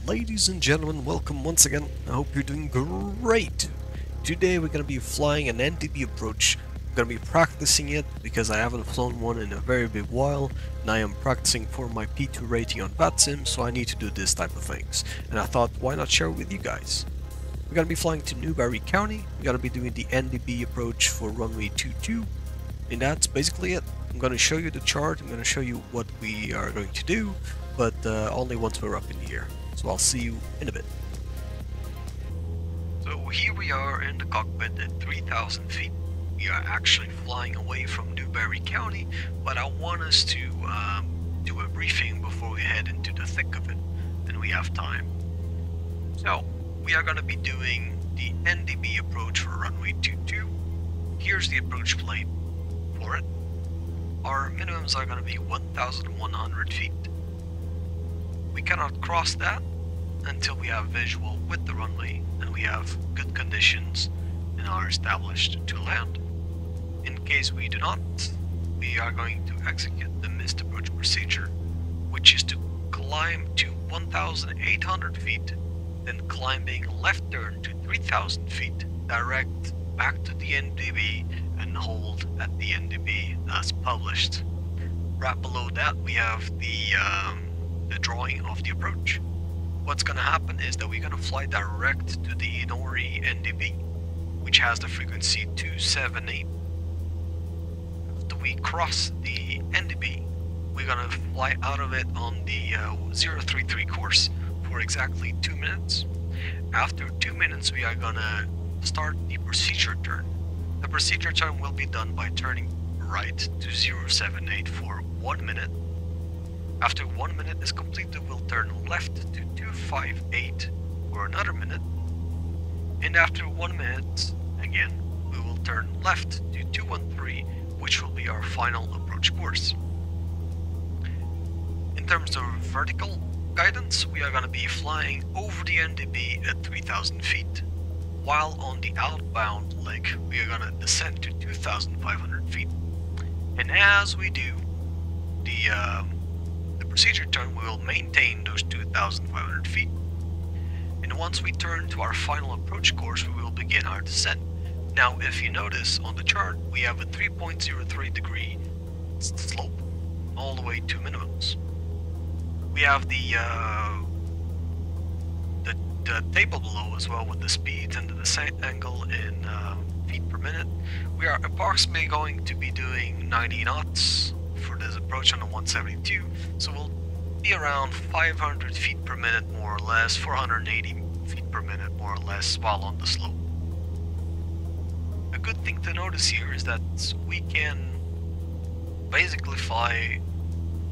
Ladies and gentlemen, welcome once again. I hope you're doing great. Today we're going to be flying an NDB approach. I'm going to be practicing it because I haven't flown one in a very big while, and I am practicing for my P2 rating on VATSIM, so I need to do this type of things. And I thought, why not share it with you guys? We're going to be flying to Newberry County. We're going to be doing the NDB approach for runway 22, and that's basically it. I'm going to show you the chart, I'm going to show you what we are going to do, but only once we're up in the air. So I'll see you in a bit. So here we are in the cockpit at 3,000 feet. We are actually flying away from Newberry County, but I want us to do a briefing before we head into the thick of it, and we have time. So we are going to be doing the NDB approach for runway 22. Here's the approach plate for it. Our minimums are going to be 1,100 feet. We cannot cross that until we have visual with the runway and we have good conditions and are established to land. In case we do not, we are going to execute the missed approach procedure, which is to climb to 1,800 feet, then climbing left turn to 3,000 feet, direct back to the NDB and hold at the NDB as published. Right below that we have the drawing of the approach. What's going to happen is that we're going to fly direct to the Inori NDB, which has the frequency 278. After we cross the NDB, we're going to fly out of it on the 033 course for exactly 2 minutes. After 2 minutes, we are going to start the procedure turn. The procedure turn will be done by turning right to 078 for 1 minute. After 1 minute is completed, we'll turn left to 258 for another minute. And after 1 minute, again, we will turn left to 213, which will be our final approach course. In terms of vertical guidance, we are going to be flying over the NDB at 3,000 feet. While on the outbound leg, we are going to descend to 2,500 feet. And as we do the procedure turn, we will maintain those 2,500 feet. And once we turn to our final approach course, we will begin our descent. Now, if you notice on the chart, we have a 3.03 degree slope all the way to minimums. We have the table below as well with the speeds and the descent angle in feet per minute. We are approximately going to be doing 90 knots for this approach on the 172, so we'll be around 500 feet per minute more or less, 480 feet per minute more or less while on the slope. A good thing to notice here is that we can basically fly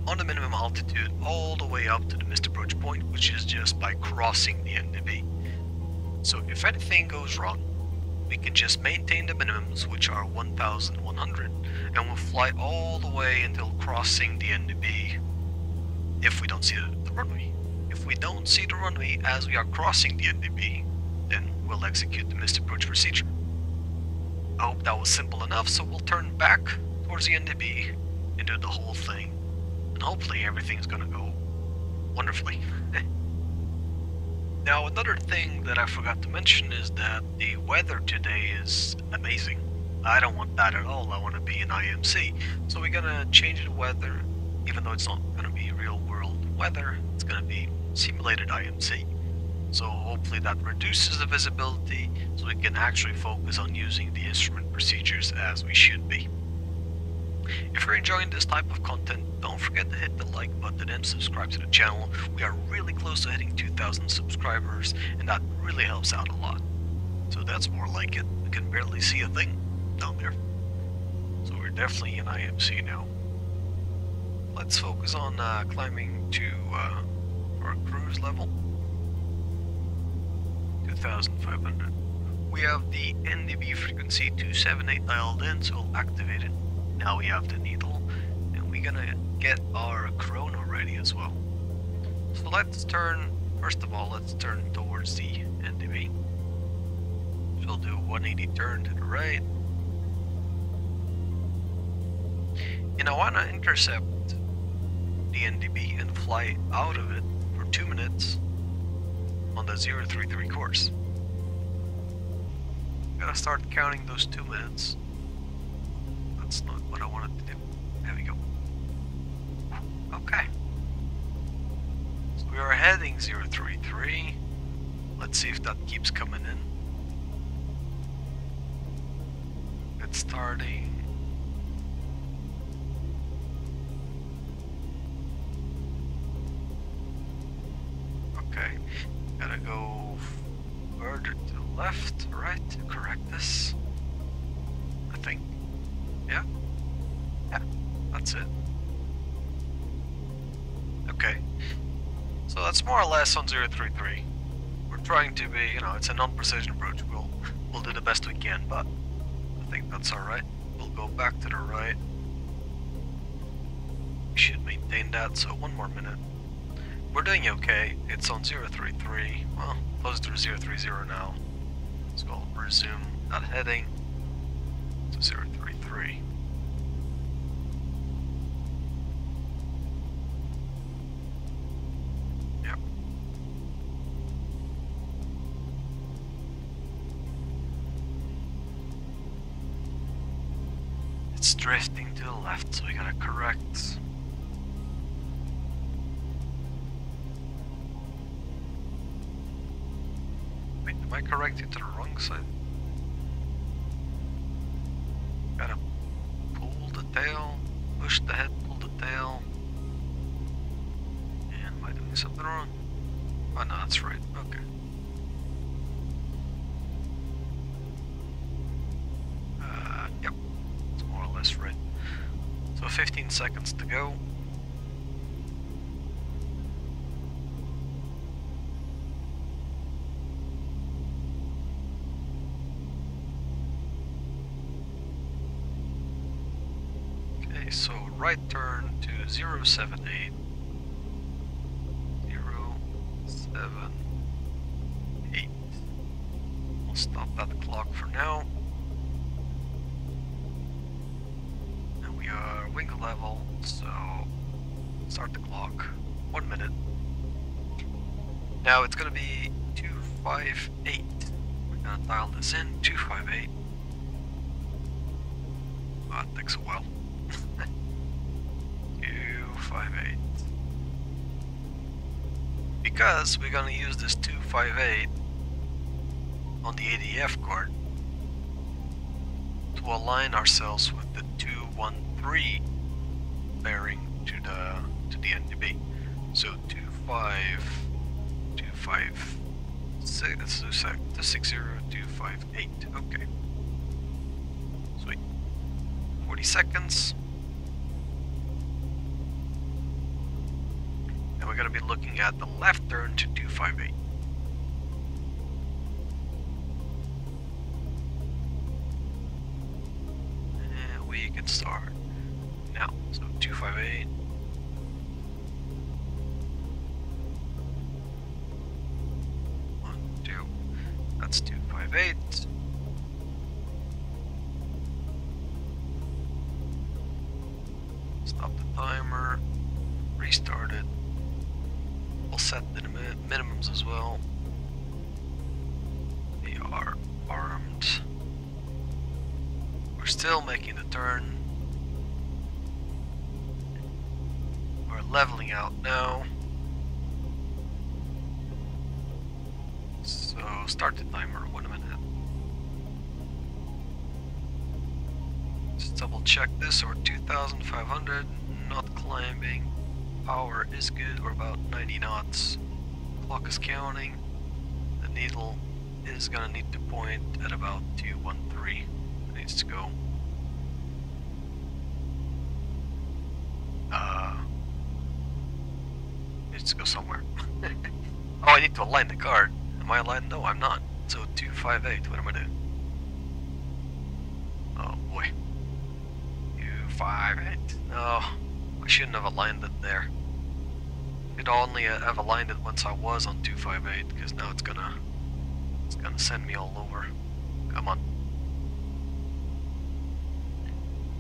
on the minimum altitude all the way up to the missed approach point, which is just by crossing the NDB. So if anything goes wrong, we can just maintain the minimums, which are 1,100, and we'll fly all the way until crossing the NDB if we don't see the runway. If we don't see the runway as we are crossing the NDB, then we'll execute the missed approach procedure. I hope that was simple enough, so we'll turn back towards the NDB and do the whole thing, and hopefully everything's gonna go wonderfully. Now, another thing that I forgot to mention is that the weather today is amazing. I don't want that at all. I want to be in IMC. So we're gonna change the weather, even though it's not gonna be real world weather, it's gonna be simulated IMC. So hopefully that reduces the visibility so we can actually focus on using the instrument procedures as we should be. If you're enjoying this type of content, don't forget to hit the like button and subscribe to the channel. We are really close to hitting 2,000 subscribers, and that really helps out a lot. So that's more like it. I can barely see a thing down there. So we're definitely in IMC now. Let's focus on climbing to our cruise level. 2,500. We have the NDB frequency 278 dialed in, so we'll activate it. Now we have the needle, and we're gonna get our corona ready as well. So let's turn, first of all, let's turn towards the NDB. So we'll do a 180 turn to the right. And I wanna intercept the NDB and fly out of it for 2 minutes on the 033 course. Gotta start counting those 2 minutes. That's not what I wanted to do. There we go. Okay. So we are heading 033. Let's see if that keeps coming in. It's starting. Okay. Gotta go further to the left, right, to correct this. I think. Yeah? Yeah, that's it. Okay. So that's more or less on 033. We're trying to be, you know, it's a non-precision approach. We'll do the best we can, but I think that's alright. We'll go back to the right. We should maintain that, so 1 more minute. We're doing okay. It's on 033. Well, close to 030 now. So I'll resume that heading to 033. Yep. It's drifting to the left, so we gotta correct. Wait, am I correcting to the wrong side? Gotta pull the tail, push the head, pull the tail. And am I doing something wrong? Oh no, that's right, okay. Yep, it's more or less right. So 15 seconds to go. So right turn to 078. 078. We'll stop that clock for now. And we are wing level, so start the clock. 1 minute. Now it's gonna be 258. We're gonna dial this in, 258. That takes a while. 258. Because we're gonna use this 258 on the ADF card to align ourselves with the 213 bearing to the NDB. So 260,258. Okay. Sweet. 40 seconds. And we're going to be looking at the left turn to 258. And we can start now. So 258. That's 258. Stop the timer. Restart it. We'll set the minimums as well. They are armed. We're still making the turn. We're leveling out now. So start the timer, 1 minute. Just double check this, or 2,500, not climbing. Power is good, or about 90 knots. Clock is counting. The needle is gonna need to point at about 213. It needs to go. Needs to go somewhere. Oh, I need to align the card. Am I aligned? No, I'm not. So 258, what am I doing? Oh boy. 258. Oh, I shouldn't have aligned it there. I'd only have aligned it once I was on 258, because now it's gonna send me all over. Come on.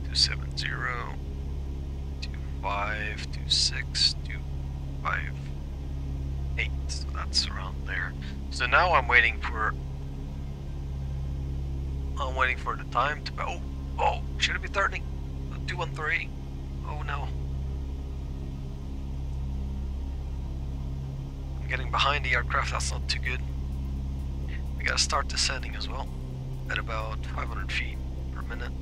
270, 25, 26, 258. So that's around there. So now I'm waiting for the time to oh, should it be turning? 213. Oh no. I'm getting behind the aircraft, that's not too good. We gotta start descending as well at about 500 feet per minute.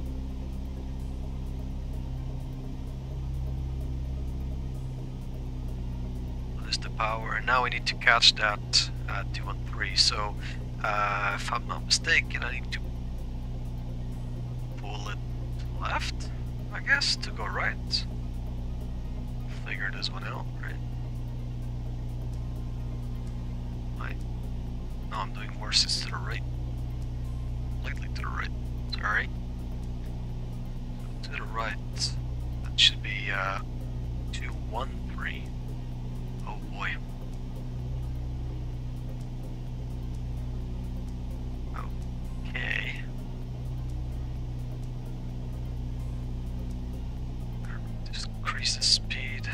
There's the power, and now we need to catch that at 213. So if I'm not mistaken, I need to pull it left, I guess, to go right. Figure this one out, right? No, I'm doing worse, it's to the right. Slightly to the right, sorry. To the right. That should be 213. Oh boy. Okay. Just increase the speed.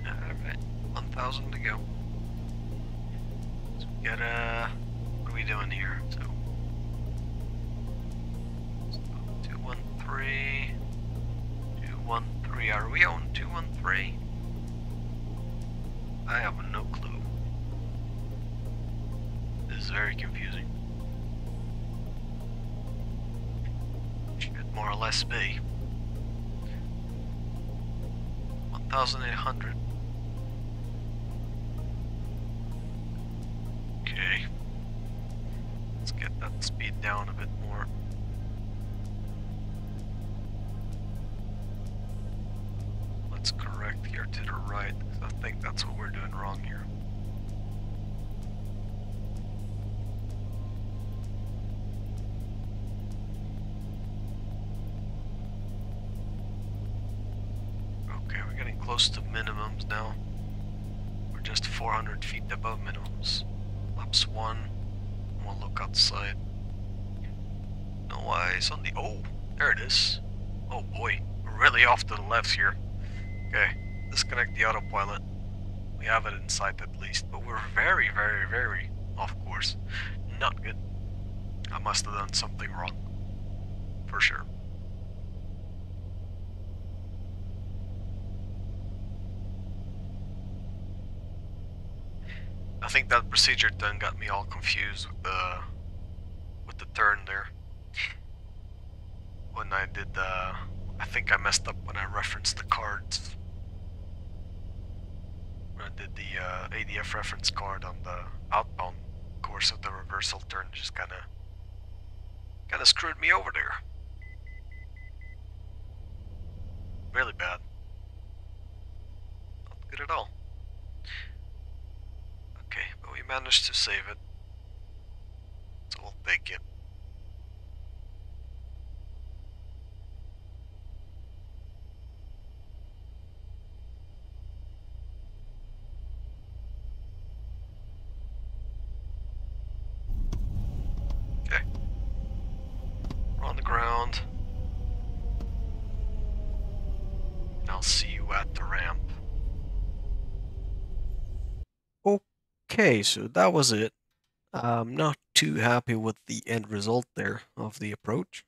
Alright, 1,000 to go. So we gotta, what are we doing here? So 213, 213. Are we on 213? I have no clue. This is very confusing. Should more or less be 1,800. Okay. Let's get that speed down a bit more. Let's correct here to the right, because I think that's what we're doing wrong here. Okay, we're getting close to minimums now. We're just 400 feet above minimums. Laps 1, we'll look outside. No eyes on the, oh, there it is. Oh boy, we're really off to the left here. Okay, disconnect the autopilot. We have it in sight at least, but we're very, very, very off course. Not good. I must have done something wrong. For sure. I think that procedure turn got me all confused with the turn there. When I did I think I messed up when I referenced the cards. When I did the ADF reference card on the outbound course of the reversal turn, just kinda screwed me over there. Really bad. Not good at all. Okay, but we managed to save it, so we'll take it. Okay, we're on the ground, and I'll see you at the ramp. Okay, so that was it. I'm not too happy with the end result there of the approach.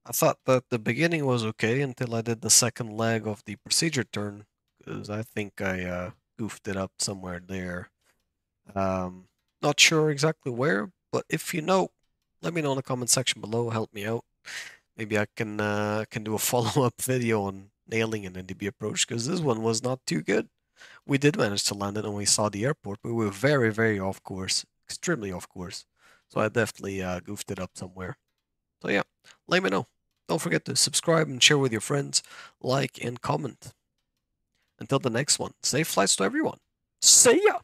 I thought that the beginning was okay until I did the second leg of the procedure turn, because I think I goofed it up somewhere there. Not sure exactly where, but if you know, let me know in the comment section below, help me out. Maybe I can do a follow-up video on nailing an NDB approach, because this one was not too good. We did manage to land it and we saw the airport, but we were very, very off course, extremely off course. So I definitely goofed it up somewhere. So yeah, let me know. Don't forget to subscribe and share with your friends, like and comment. Until the next one, safe flights to everyone. See ya!